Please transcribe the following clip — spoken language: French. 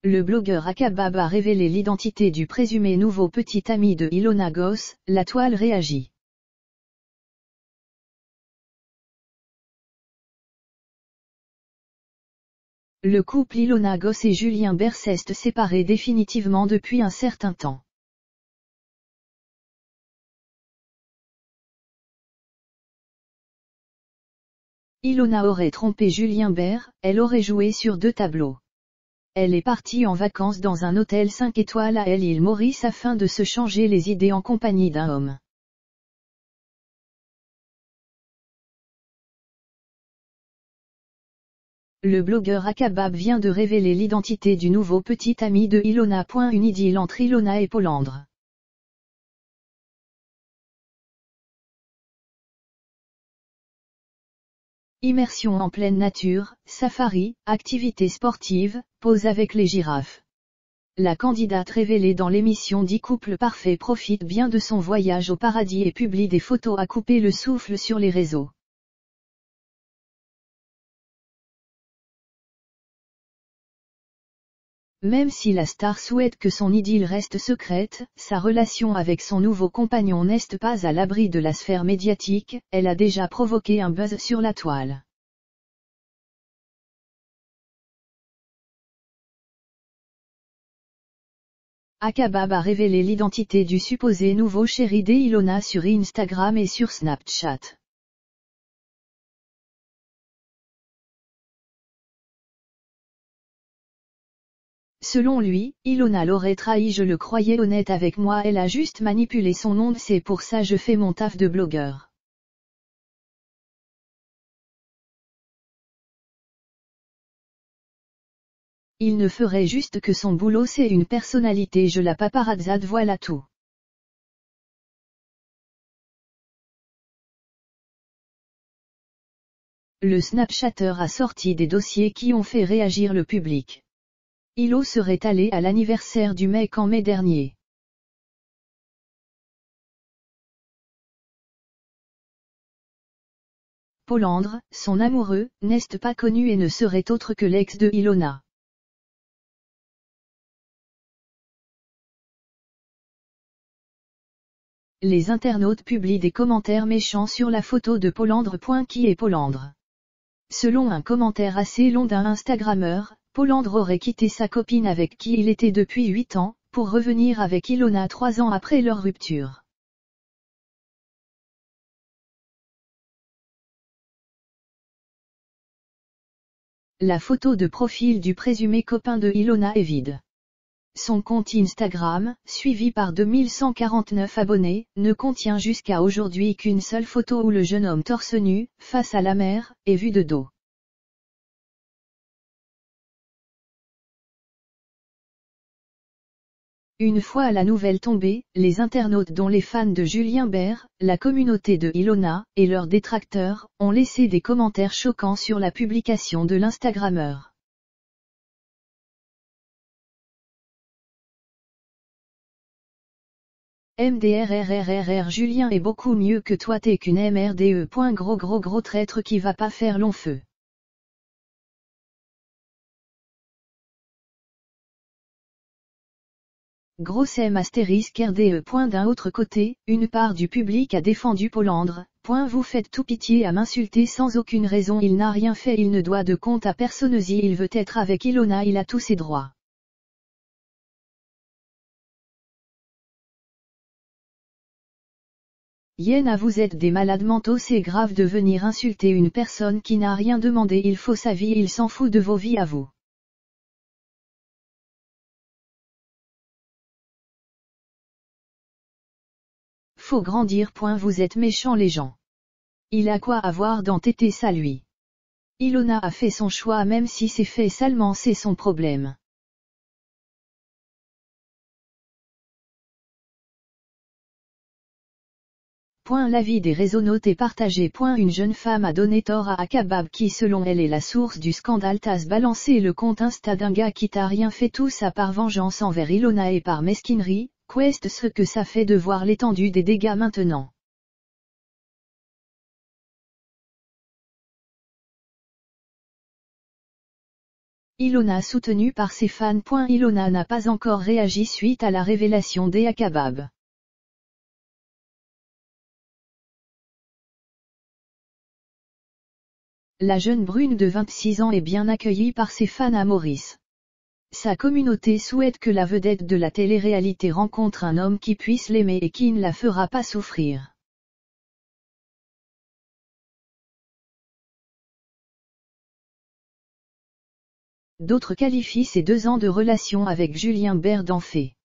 Le blogueur Akabab a révélé l'identité du présumé nouveau petit ami de Ilona Goss, la toile réagit. Le couple Ilona Goss et Julien Bert s'est séparé définitivement depuis un certain temps. Ilona aurait trompé Julien Bert, elle aurait joué sur 2 tableaux. Elle est partie en vacances dans un hôtel 5 étoiles à l'île Maurice afin de se changer les idées en compagnie d'un homme. Le blogueur Akabab vient de révéler l'identité du nouveau petit ami de Ilona. Une idylle entre Ilona et Polandre. Immersion en pleine nature, safari, activités sportives, pause avec les girafes. La candidate révélée dans l'émission 10 couples parfaits profite bien de son voyage au paradis et publie des photos à couper le souffle sur les réseaux. Même si la star souhaite que son idylle reste secrète, sa relation avec son nouveau compagnon n'est pas à l'abri de la sphère médiatique, elle a déjà provoqué un buzz sur la toile. Akabab a révélé l'identité du supposé nouveau chéri d'Ilona sur Instagram et sur Snapchat. Selon lui, Ilona l'aurait trahi. Je le croyais honnête avec moi, elle a juste manipulé son nom, c'est pour ça je fais mon taf de blogueur. Il ne ferait juste que son boulot, c'est une personnalité, je la paparazzade, voilà tout. Le Snapchatter a sorti des dossiers qui ont fait réagir le public. Ilo serait allé à l'anniversaire du mec en mai dernier. Polandre, son amoureux, n'est pas connu et ne serait autre que l'ex de Ilona. Les internautes publient des commentaires méchants sur la photo de Polandre. Qui est Polandre? Selon un commentaire assez long d'un Instagrammeur, Polandre aurait quitté sa copine avec qui il était depuis 8 ans, pour revenir avec Ilona 3 ans après leur rupture. La photo de profil du présumé copain de Ilona est vide. Son compte Instagram, suivi par 2149 abonnés, ne contient jusqu'à aujourd'hui qu'une seule photo où le jeune homme torse nu, face à la mer, est vu de dos. Une fois la nouvelle tombée, les internautes dont les fans de Julien Bert, la communauté de Ilona, et leurs détracteurs, ont laissé des commentaires choquants sur la publication de l'Instagrammeur. MDRRRRR Julien est beaucoup mieux que toi, t'es qu'une MRDE. Gros traître qui va pas faire long feu. Grosse M astérisque RDE. D'un autre côté, une part du public a défendu Polandre. Vous faites tout pitié à m'insulter sans aucune raison, il n'a rien fait, il ne doit de compte à personne, il veut être avec Ilona, il a tous ses droits. Yéna, vous êtes des malades mentaux, c'est grave de venir insulter une personne qui n'a rien demandé, il faut sa vie, il s'en fout de vos vies à vous. Faut grandir. Vous êtes méchants les gens. Il a quoi à voir dans tété ça lui. Ilona a fait son choix, même si c'est fait salement, c'est son problème. L'avis des réseaunautes est partagé. Une jeune femme a donné tort à Akabab qui selon elle est la source du scandale. T'as balancé le compte Insta d'un gars qui t'a rien fait, tout ça par vengeance envers Ilona et par mesquinerie. Qu'est-ce ce que ça fait de voir l'étendue des dégâts maintenant. Ilona soutenue par ses fans. Ilona n'a pas encore réagi suite à la révélation d'Ea Kebab. La jeune brune de 26 ans est bien accueillie par ses fans à Maurice. Sa communauté souhaite que la vedette de la télé-réalité rencontre un homme qui puisse l'aimer et qui ne la fera pas souffrir. D'autres qualifient ses 2 ans de relation avec Julien Bert d'enfer.